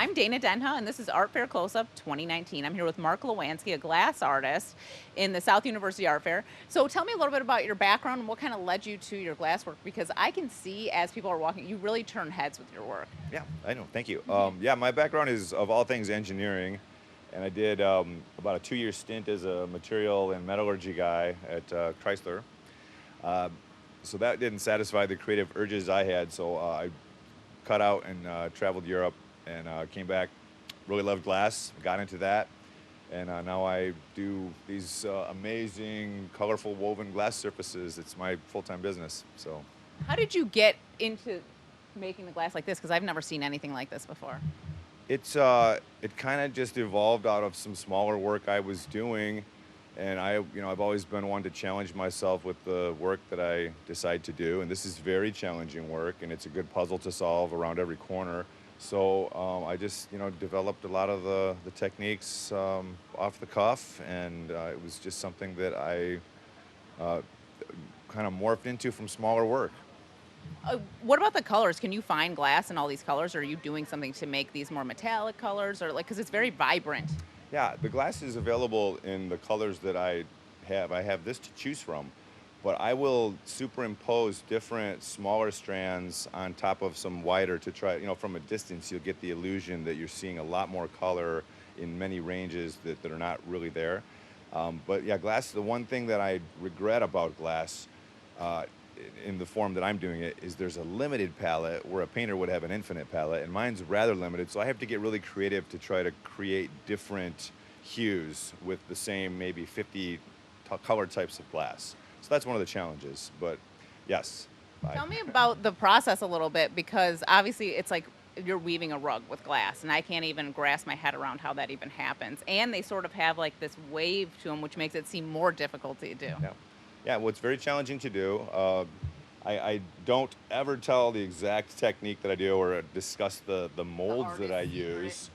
I'm Dana Denha, and this is Art Fair Close-Up 2019. I'm here with Mark Lewanski, a glass artist in the South University Art Fair. So tell me a little bit about your background and what kind of led you to your glass work, because I can see as people are walking, you really turn heads with your work. Yeah, I know. Thank you. Yeah, my background is of all things engineering, and I did about a 2-year stint as a material and metallurgy guy at Chrysler. Uh, so that didn't satisfy the creative urges I had, so I cut out and traveled Europe and came back. Really loved glass, got into that, and now I do these amazing, colorful woven glass surfaces. It's my full-time business. So. How did you get into making the glass like this? Because I've never seen anything like this before. It kind of just evolved out of some smaller work I was doing, and I've always been one to challenge myself with the work that I decide to do, and this is very challenging work, and it's a good puzzle to solve around every corner. So I just developed a lot of the techniques off the cuff, and it was just something that I uh, kind of morphed into from smaller work. What about the colors? Can you find glass in all these colors, or are you doing something to make these more metallic colors, or like because it's very vibrant? Yeah, the glass is available in the colors that I have. I have this to choose from, but I will superimpose different smaller strands on top of some wider to try, from a distance, you'll get the illusion that you're seeing a lot more color in many ranges that are not really there. But yeah, glass, the one thing that I regret about glass, uh, in the form that I'm doing it, is there's a limited palette where a painter would have an infinite palette, and mine's rather limited. So I have to get really creative to try to create different hues with the same maybe 50 color types of glass. So that's one of the challenges. But yes, I, Tell me about the process a little bit, because obviously it's like you're weaving a rug with glass, and I can't even grasp my head around how that even happens. And they sort of have like this wave to them, which makes it seem more difficult to do. yeah, yeah. Well, it's very challenging to do. I don't ever tell the exact technique that I do or discuss the The molds that I artist secret. use.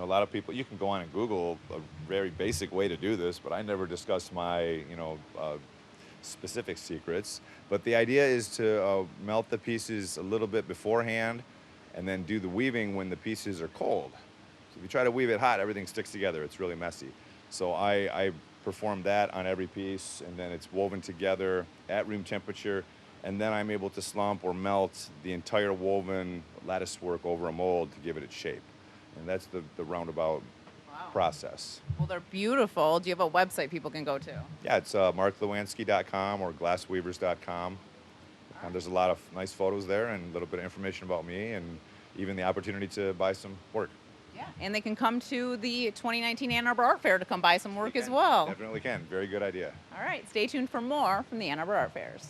A lot of people, you can go on and Google a very basic way to do this, but I never discuss my, specific secrets. But the idea is to melt the pieces a little bit beforehand and then do the weaving when the pieces are cold. So if you try to weave it hot, everything sticks together. It's really messy. So I perform that on every piece, and then it's woven together at room temperature, and then I'm able to slump or melt the entire woven lattice work over a mold to give it its shape. And that's the roundabout Wow. process. Well, they're beautiful. Do you have a website people can go to? Yeah, it's marklewanski.com or glassweavers.com. And there's a lot of nice photos there and a little bit of information about me and even the opportunity to buy some work. Yeah. And they can come to the 2019 Ann Arbor Art Fair to come buy some You work as can. well. Definitely can. Very good idea. All right. Stay tuned for more from the Ann Arbor Art Fairs.